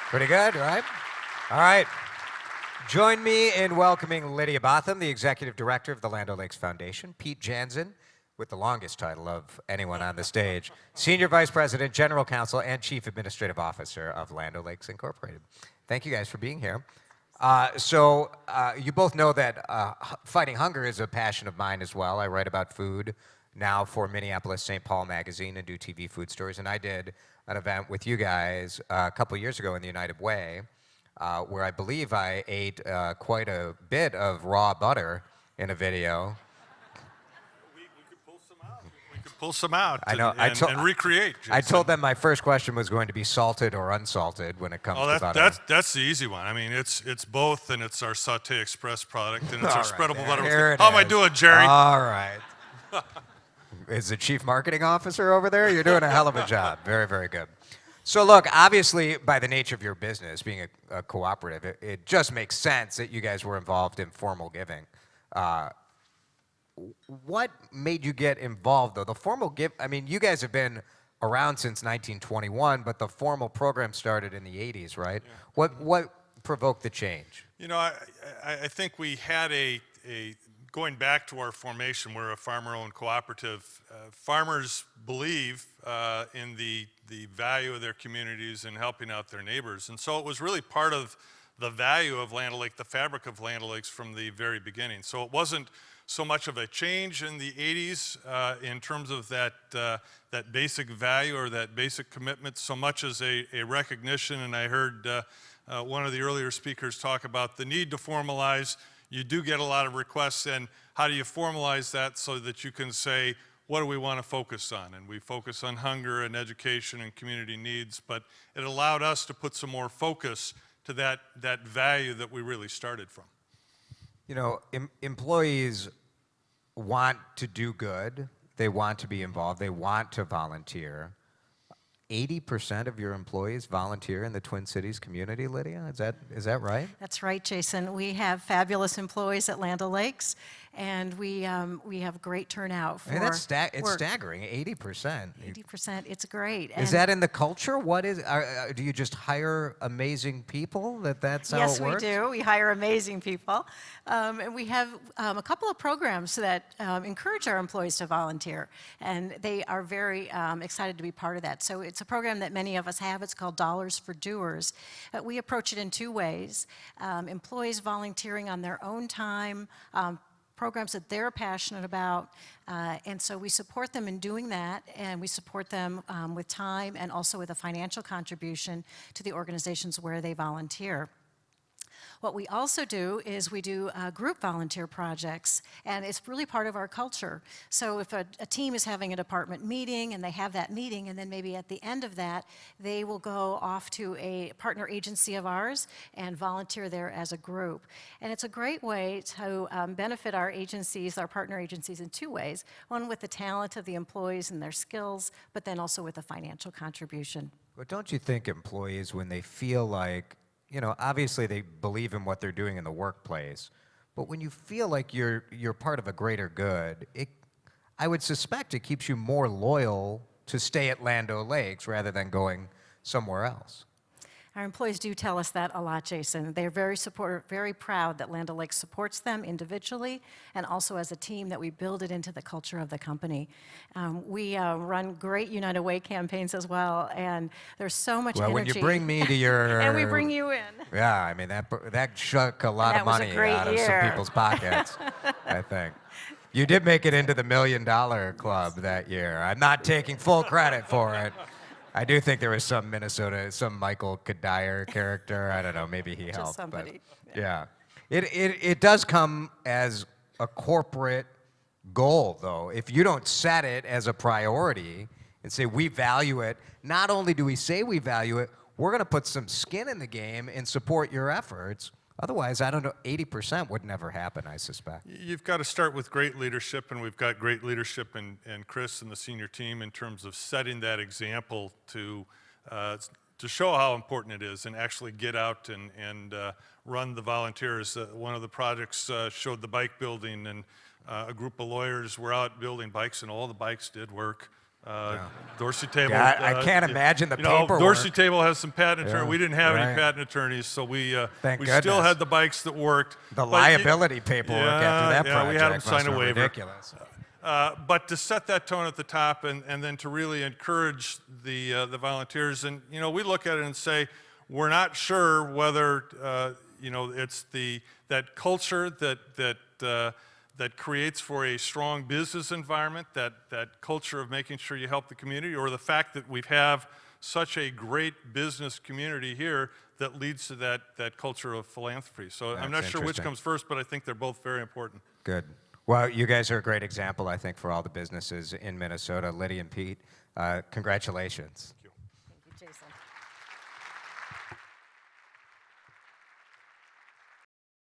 Pretty good, right? All right. Join me in welcoming Lydia Botham, the Executive Director of the Land O'Lakes Foundation, Pete Jansen, with the longest title of anyone on the stage, Senior Vice President, General Counsel, and Chief Administrative Officer of Land O'Lakes Incorporated. Thank you guys for being here. You both know that fighting hunger is a passion of mine as well. I write about food now for Minneapolis St. Paul magazine and do TV food stories, and I did an event with you guys a couple years ago in the United Way, where I believe I ate quite a bit of raw butter in a video. We could pull some out. We could pull some out I know. and recreate. Jason. I told them my first question was going to be salted or unsalted when it comes to butter. That's the easy one. I mean, it's both, and it's our Sauté Express product, and it's our spreadable butter. How am I doing, Jerry? All right. Is the chief marketing officer over there? You're doing a hell of a job. Very, very good. So look, obviously, by the nature of your business, being a cooperative, it just makes sense that you guys were involved in formal giving. What made you get involved, though? The formal give, I mean, you guys have been around since 1921, but the formal program started in the 80s, right? Yeah. What provoked the change? You know, I think we had going back to our formation, we're a farmer-owned cooperative. Farmers believe in the value of their communities and helping out their neighbors. And so it was really part of the value of Land O'Lakes, the fabric of Land O'Lakes from the very beginning. So it wasn't so much of a change in the 80s in terms of that basic value or that basic commitment, so much as a recognition. And I heard one of the earlier speakers talk about the need to formalize. You do get a lot of requests, and how do you formalize that so that you can say, what do we want to focus on? And we focus on hunger and education and community needs, but it allowed us to put some more focus to that value that we really started from. You know, employees want to do good, they want to be involved, they want to volunteer. 80% of your employees volunteer in the Twin Cities community, Lydia? Is that right? That's right, Jason. We have fabulous employees at Land O'Lakes, and we have great turnout for it's staggering, 80%. 80%, it's great. Is that in the culture? What is? Do you just hire amazing people? That's how it works? Yes, we do. We hire amazing people, and we have a couple of programs that encourage our employees to volunteer, and they are very excited to be part of that. So it's a program that many of us have. It's called Dollars for Doers. We approach it in two ways. Employees volunteering on their own time, programs that they're passionate about, and so we support them in doing that, and we support them with time and also with a financial contribution to the organizations where they volunteer. What we also do is we do group volunteer projects, and it's really part of our culture. So if a team is having a department meeting and they have that meeting, and then maybe at the end of that, they will go off to a partner agency of ours and volunteer there as a group. And it's a great way to benefit our agencies, our partner agencies, in two ways. One, with the talent of the employees and their skills, but then also with a financial contribution. But don't you think employees, when they feel like, you know, obviously they believe in what they're doing in the workplace, but when you feel like you're part of a greater good, I would suspect it keeps you more loyal to stay at Land O'Lakes rather than going somewhere else. Our employees do tell us that a lot, Jason. They're very supportive, very proud that Land O'Lakes supports them individually and also as a team, that we build it into the culture of the company. We run great United Way campaigns as well, and there's so much energy. Well, when you bring me to your... and we bring you in. Yeah, I mean, that shook a lot of money out of some people's pockets, I think. You did make it into the $1 Million Club that year. I'm not taking full credit for it. I do think there was some Michael Kadire character. I don't know, maybe he helped. Just somebody. But yeah. It does come as a corporate goal, though. If you don't set it as a priority and say we value it, not only do we say we value it, we're going to put some skin in the game and support your efforts. Otherwise, I don't know, 80% would never happen, I suspect. You've got to start with great leadership, and we've got great leadership in Chris and the senior team in terms of setting that example to show how important it is and actually get out and run the volunteers. One of the projects showed the bike building, and a group of lawyers were out building bikes, and all the bikes did work. Dorsey Table. Yeah, I can't imagine the paperwork. Dorsey Table has some patent attorneys. Yeah, We didn't have any right. patent attorneys, so we Thank still goodness. had the bikes that worked. The But liability paperwork after that yeah, project we had them must sign have a been waiver. ridiculous. But to set that tone at the top and then to really encourage the volunteers, and we look at it and say, we're not sure whether it's that culture that creates for a strong business environment, that culture of making sure you help the community, or the fact that we have such a great business community here that leads to that culture of philanthropy. So I'm not That's sure which interesting. comes first, but I think they're both very important. Good. Well, you guys are a great example, I think, for all the businesses in Minnesota. Lydia and Pete, congratulations.